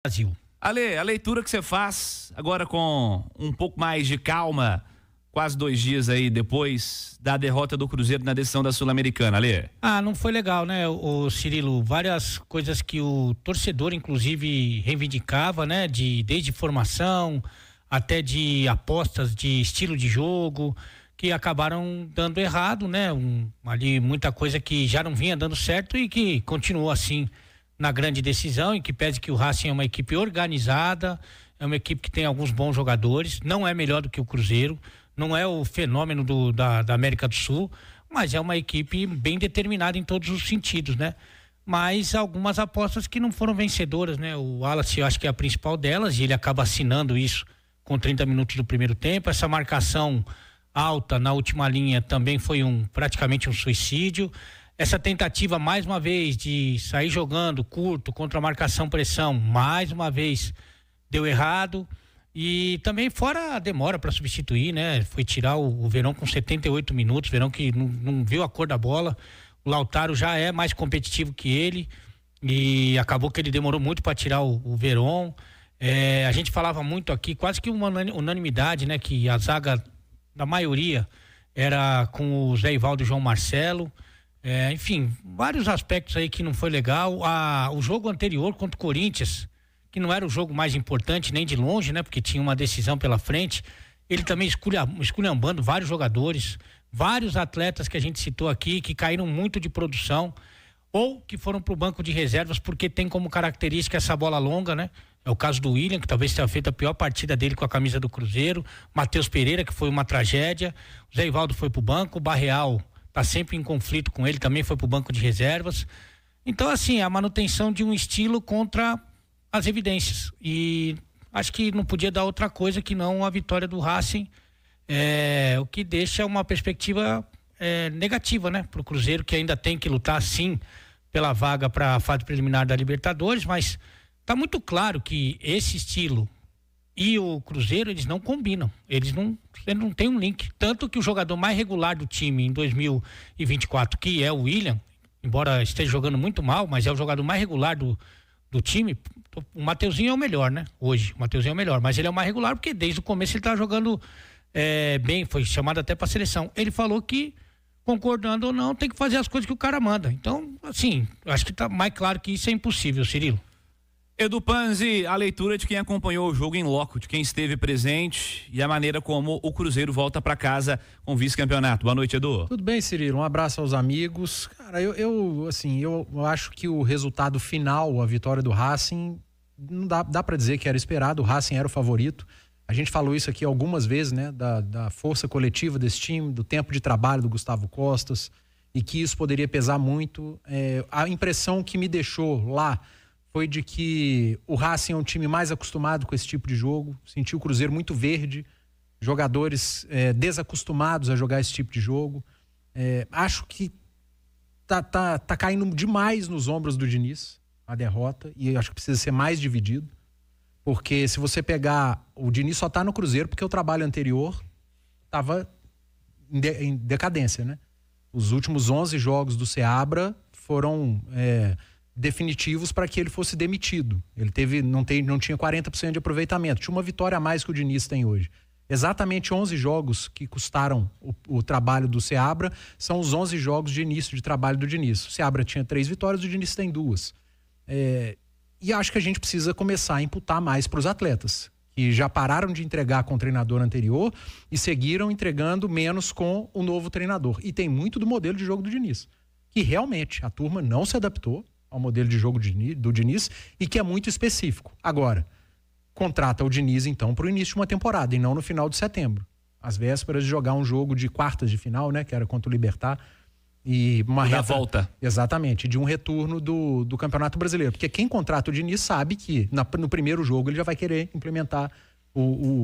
Brasil. Ale, a leitura que você faz agora com um pouco mais de calma, quase 2 dias aí depois da derrota do Cruzeiro na decisão da Sul-Americana, Ale. Não foi legal, né, o Cirilo? Várias coisas que o torcedor, inclusive, reivindicava, né, desde formação até de apostas de estilo de jogo, que acabaram dando errado, né? Ali muita coisa que já não vinha dando certo e que continuou assim na grande decisão, em que pese que o Racing é uma equipe organizada, é uma equipe que tem alguns bons jogadores, não é melhor do que o Cruzeiro, não é o fenômeno da América do Sul, mas é uma equipe bem determinada em todos os sentidos, né? Mas algumas apostas que não foram vencedoras, né? O Wallace, eu acho que é a principal delas, e ele acaba assinando isso com 30 minutos do primeiro tempo. Essa marcação alta na última linha também foi praticamente um suicídio. Essa tentativa, mais uma vez, de sair jogando curto contra a marcação-pressão, mais uma vez deu errado. E também fora a demora para substituir, né? Foi tirar o Verón com 78 minutos, Verón que não viu a cor da bola. O Lautaro já é mais competitivo que ele e acabou que ele demorou muito para tirar o Verón. A gente falava muito aqui, quase que uma unanimidade, né? Que a zaga da maioria era com o Zé Ivaldo e o João Marcelo. Enfim, vários aspectos aí que não foi legal. O jogo anterior contra o Corinthians, que não era o jogo mais importante nem de longe, né? Porque tinha uma decisão pela frente, ele também esculhambando vários jogadores, vários atletas que a gente citou aqui, que caíram muito de produção ou que foram para o banco de reservas porque tem como característica essa bola longa, né? É o caso do William, que talvez tenha feito a pior partida dele com a camisa do Cruzeiro, Matheus Pereira, que foi uma tragédia, o Zé Ivaldo foi para o banco, o Barreal tá sempre em conflito com ele, também foi para o banco de reservas. Então, assim, a manutenção de um estilo contra as evidências, e acho que não podia dar outra coisa que não a vitória do Racing, o que deixa uma perspectiva negativa, né, para o Cruzeiro, que ainda tem que lutar sim pela vaga para a fase preliminar da Libertadores, mas tá muito claro que esse estilo e o Cruzeiro, eles não combinam, eles não têm um link, tanto que o jogador mais regular do time em 2024, que é o William, embora esteja jogando muito mal, mas é o jogador mais regular do time. O Mateuzinho é o melhor, né? Hoje, o Mateuzinho é o melhor, mas ele é o mais regular porque desde o começo ele tá jogando bem, foi chamado até pra seleção. Ele falou que, concordando ou não, tem que fazer as coisas que o cara manda. Então, assim, acho que tá mais claro que isso é impossível, Cirilo. Edu Panzi, a leitura de quem acompanhou o jogo em loco, de quem esteve presente e a maneira como o Cruzeiro volta para casa com vice-campeonato. Boa noite, Edu. Tudo bem, Cirilo? Um abraço aos amigos. Cara, eu acho que o resultado final, a vitória do Racing, não dá para dizer que era esperado. O Racing era o favorito. A gente falou isso aqui algumas vezes, né? Da força coletiva desse time, do tempo de trabalho do Gustavo Costas, e que isso poderia pesar muito. A impressão que me deixou lá foi de que o Racing é um time mais acostumado com esse tipo de jogo. Senti o Cruzeiro muito verde, jogadores desacostumados a jogar esse tipo de jogo. Acho que tá caindo demais nos ombros do Diniz a derrota, e acho que precisa ser mais dividido, porque se você pegar, o Diniz só tá no Cruzeiro porque o trabalho anterior tava em decadência, né? Os últimos 11 jogos do Seabra foram definitivos para que ele fosse demitido. Ele não tinha 40% de aproveitamento, tinha uma vitória a mais que o Diniz tem hoje. Exatamente 11 jogos que custaram o trabalho do Seabra são os 11 jogos de início de trabalho do Diniz. O Seabra tinha 3 vitórias, o Diniz tem 2. E acho que a gente precisa começar a imputar mais para os atletas, que já pararam de entregar com o treinador anterior e seguiram entregando menos com o novo treinador. E tem muito do modelo de jogo do Diniz, que realmente a turma não se adaptou ao modelo de jogo do Diniz e que é muito específico. Agora, contrata o Diniz então para o início de uma temporada e não no final de setembro, às vésperas de jogar um jogo de quartas de final, né, que era contra o Libertad, e uma reta, volta. Exatamente, de um retorno do Campeonato Brasileiro, porque quem contrata o Diniz sabe que no primeiro jogo ele já vai querer implementar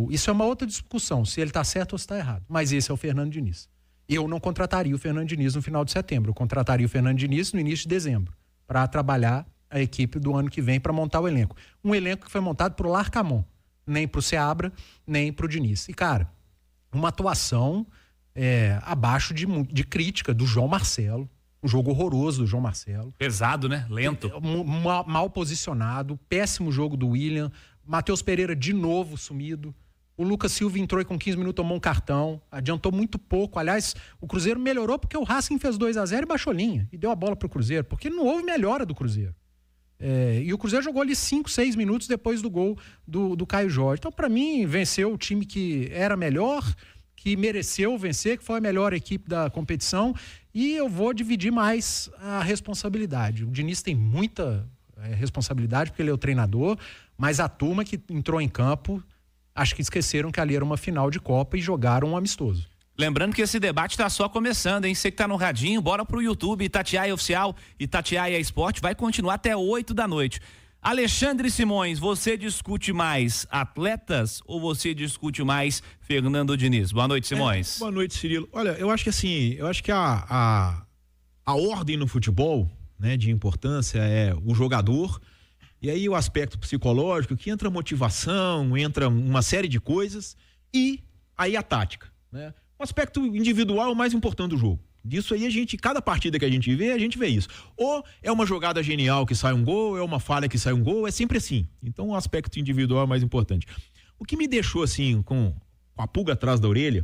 isso é uma outra discussão, se ele está certo ou se está errado, mas esse é o Fernando Diniz. Eu não contrataria o Fernando Diniz no final de setembro, eu contrataria o Fernando Diniz no início de dezembro, para trabalhar a equipe do ano que vem, para montar o elenco. Um elenco que foi montado pro Larcamon, nem pro Seabra, nem pro Diniz. E, cara, uma atuação abaixo de crítica do João Marcelo. Um jogo horroroso do João Marcelo. Pesado, né? Lento. Mal posicionado, péssimo jogo do William. Matheus Pereira de novo sumido. O Lucas Silva entrou e com 15 minutos tomou um cartão. Adiantou muito pouco. Aliás, o Cruzeiro melhorou porque o Racing fez 2-0 e baixou linha. E deu a bola pro Cruzeiro. Porque não houve melhora do Cruzeiro. E o Cruzeiro jogou ali 5, 6 minutos depois do gol do Caio Jorge. Então, para mim, venceu o time que era melhor, que mereceu vencer, que foi a melhor equipe da competição. E eu vou dividir mais a responsabilidade. O Diniz tem muita responsabilidade porque ele é o treinador, mas a turma que entrou em campo, acho que esqueceram que ali era uma final de Copa e jogaram um amistoso. Lembrando que esse debate está só começando, hein? Você que tá no radinho, bora pro YouTube, Itatiaia Oficial, Itatiaia Esporte, vai continuar até 8 da noite. Alexandre Simões, você discute mais atletas ou você discute mais Fernando Diniz? Boa noite, Simões. Boa noite, Cirilo. Olha, eu acho que a ordem no futebol, né, de importância é o jogador, e aí o aspecto psicológico, que entra motivação, entra uma série de coisas, e aí a tática, né? O aspecto individual é o mais importante do jogo. Disso aí cada partida que a gente vê isso. Ou é uma jogada genial que sai um gol, ou é uma falha que sai um gol, é sempre assim. Então o aspecto individual é o mais importante. O que me deixou assim, com a pulga atrás da orelha,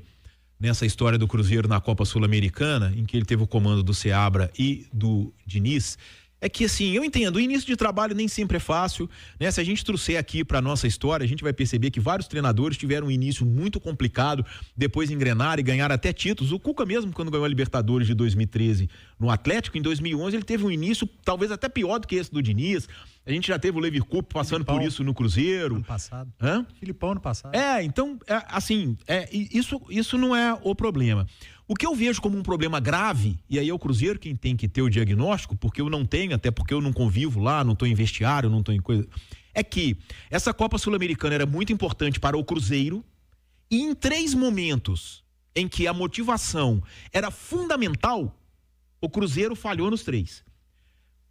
nessa história do Cruzeiro na Copa Sul-Americana, em que ele teve o comando do Seabra e do Diniz, é que assim, eu entendo, o início de trabalho nem sempre é fácil, né? Se a gente trouxer aqui para nossa história, a gente vai perceber que vários treinadores tiveram um início muito complicado, depois engrenaram e ganharam até títulos. O Cuca mesmo, quando ganhou a Libertadores de 2013 no Atlético, em 2011 ele teve um início talvez até pior do que esse do Diniz. A gente já teve o Lever Cup passando Filipão, por isso no Cruzeiro. Ano passado. Filipão ano passado. Então, isso não é o problema. O que eu vejo como um problema grave, e aí é o Cruzeiro quem tem que ter o diagnóstico, porque eu não tenho, até porque eu não convivo lá, não estou em vestiário, não estou em coisa, é que essa Copa Sul-Americana era muito importante para o Cruzeiro, e em 3 momentos em que a motivação era fundamental, o Cruzeiro falhou nos 3.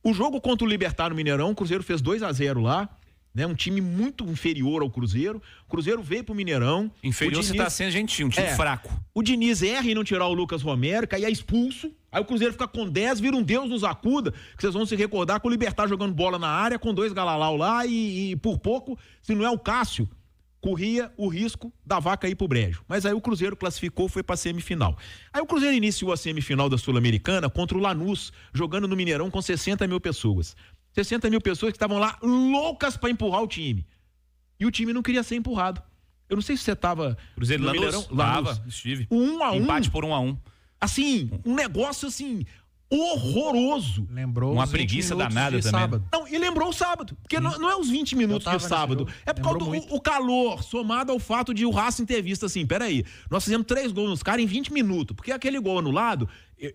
O jogo contra o Libertad no Mineirão, o Cruzeiro fez 2-0 lá, né? Um time muito inferior ao Cruzeiro. O Cruzeiro veio pro Mineirão. Inferior você tá sendo gentil, um time fraco. O Diniz erra em não tirar o Lucas Romero, que aí é expulso. Aí o Cruzeiro fica com 10, vira um Deus nos acuda, que vocês vão se recordar com o Libertad jogando bola na área, com 2 galalau lá e por pouco, se não é o Cássio, corria o risco da vaca ir pro brejo. Mas aí o Cruzeiro classificou, foi pra semifinal. Aí o Cruzeiro iniciou a semifinal da Sul-Americana contra o Lanús, jogando no Mineirão com 60 mil pessoas. 60 mil pessoas que estavam lá loucas pra empurrar o time. E o time não queria ser empurrado. Eu não sei se você tava Cruzeiro no Lanús? Tava, estive. O 1-1. Empate por 1-1. Assim, um negócio assim horroroso. Lembrou uma preguiça danada também. Sábado. Não, e lembrou o sábado. Porque não é os 20 minutos de sábado. É por causa do calor, somado ao fato de o Racing ter visto assim, peraí, nós fizemos 3 gols nos caras em 20 minutos. Porque aquele gol anulado,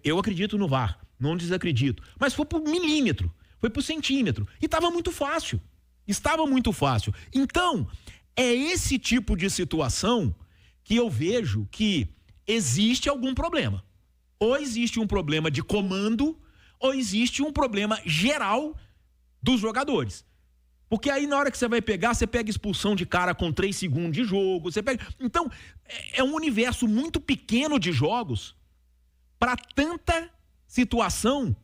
eu acredito no VAR, não desacredito. Mas foi por milímetro, foi por centímetro. E estava muito fácil. Então, é esse tipo de situação que eu vejo que existe algum problema. Ou existe um problema de comando, ou existe um problema geral dos jogadores. Porque aí na hora que você vai pegar, você pega expulsão de cara com 3 segundos de jogo, você pega... Então, é um universo muito pequeno de jogos para tanta situação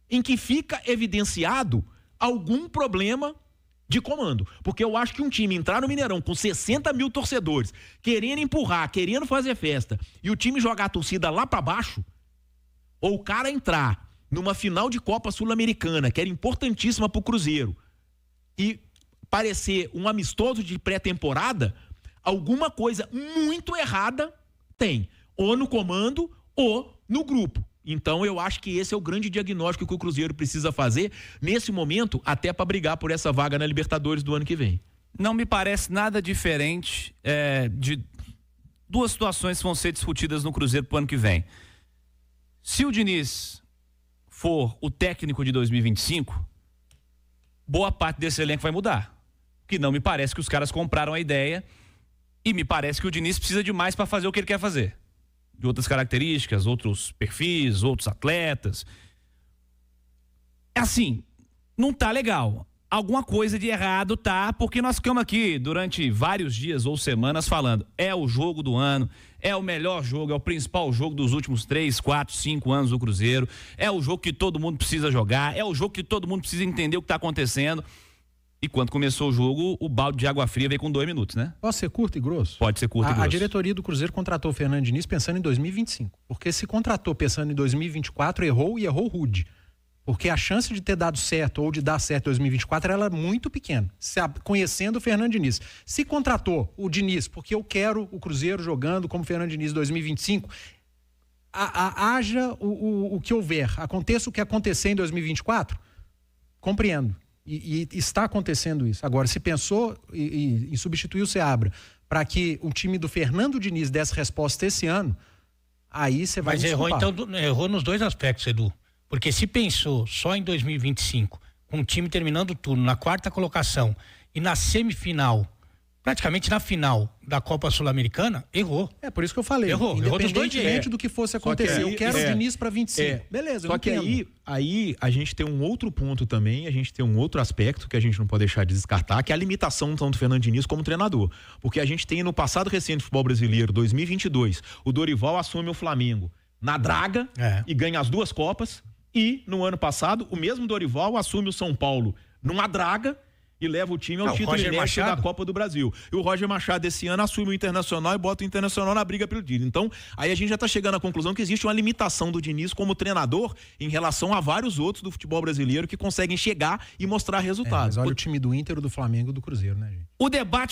em que fica evidenciado algum problema de comando. Porque eu acho que um time entrar no Mineirão com 60 mil torcedores, querendo empurrar, querendo fazer festa, e o time jogar a torcida lá para baixo, ou o cara entrar numa final de Copa Sul-Americana, que era importantíssima pro Cruzeiro, e parecer um amistoso de pré-temporada, alguma coisa muito errada tem, ou no comando ou no grupo. Então eu acho que esse é o grande diagnóstico que o Cruzeiro precisa fazer nesse momento, até para brigar por essa vaga na Libertadores do ano que vem. Não me parece nada diferente de 2 situações que vão ser discutidas no Cruzeiro pro ano que vem. Se o Diniz for o técnico de 2025, boa parte desse elenco vai mudar. Que não me parece que os caras compraram a ideia e me parece que o Diniz precisa de mais para fazer o que ele quer fazer. De outras características, outros perfis, outros atletas. Assim, não tá legal. alguma coisa de errado tá, porque nós ficamos aqui durante vários dias ou semanas falando, é o jogo do ano, é o melhor jogo, é o principal jogo dos últimos 3, 4, 5 anos do Cruzeiro, é o jogo que todo mundo precisa jogar, é o jogo que todo mundo precisa entender o que tá acontecendo. E quando começou o jogo, o balde de água fria veio com 2 minutos, né? Posso ser curto e grosso? Pode ser curto e grosso. A diretoria do Cruzeiro contratou o Fernando Diniz pensando em 2025. Porque se contratou pensando em 2024, errou e errou rude. Porque a chance de ter dado certo ou de dar certo em 2024 ela é muito pequena, conhecendo o Fernando Diniz. Se contratou o Diniz porque eu quero o Cruzeiro jogando como Fernando Diniz em 2025, haja o que houver, aconteça o que acontecer em 2024, compreendo. E está acontecendo isso. Agora, se pensou em substituir o Seabra para que o time do Fernando Diniz desse resposta esse ano, aí você vai... Mas errou nos 2 aspectos, Edu. Porque se pensou só em 2025, com o time terminando o turno na 4ª colocação e na semifinal, praticamente na final da Copa Sul-Americana, errou. É por isso que eu falei. Errou Independentemente do que fosse acontecer, eu quero o Diniz para 25. Beleza, só que aí a gente tem um outro ponto também, a gente tem um outro aspecto que a gente não pode deixar de descartar, que é a limitação então, do Fernando Diniz como treinador. Porque a gente tem no passado recente do futebol brasileiro, 2022, o Dorival assume o Flamengo na draga e ganha as 2 Copas. E, no ano passado, o mesmo Dorival assume o São Paulo numa draga e leva o time ao título inédito da Copa do Brasil. E o Roger Machado, esse ano, assume o Internacional e bota o Internacional na briga pelo título. Então, aí a gente já está chegando à conclusão que existe uma limitação do Diniz como treinador em relação a vários outros do futebol brasileiro que conseguem chegar e mostrar resultados. Mas olha o time do Inter, do Flamengo e do Cruzeiro, né, gente? O debate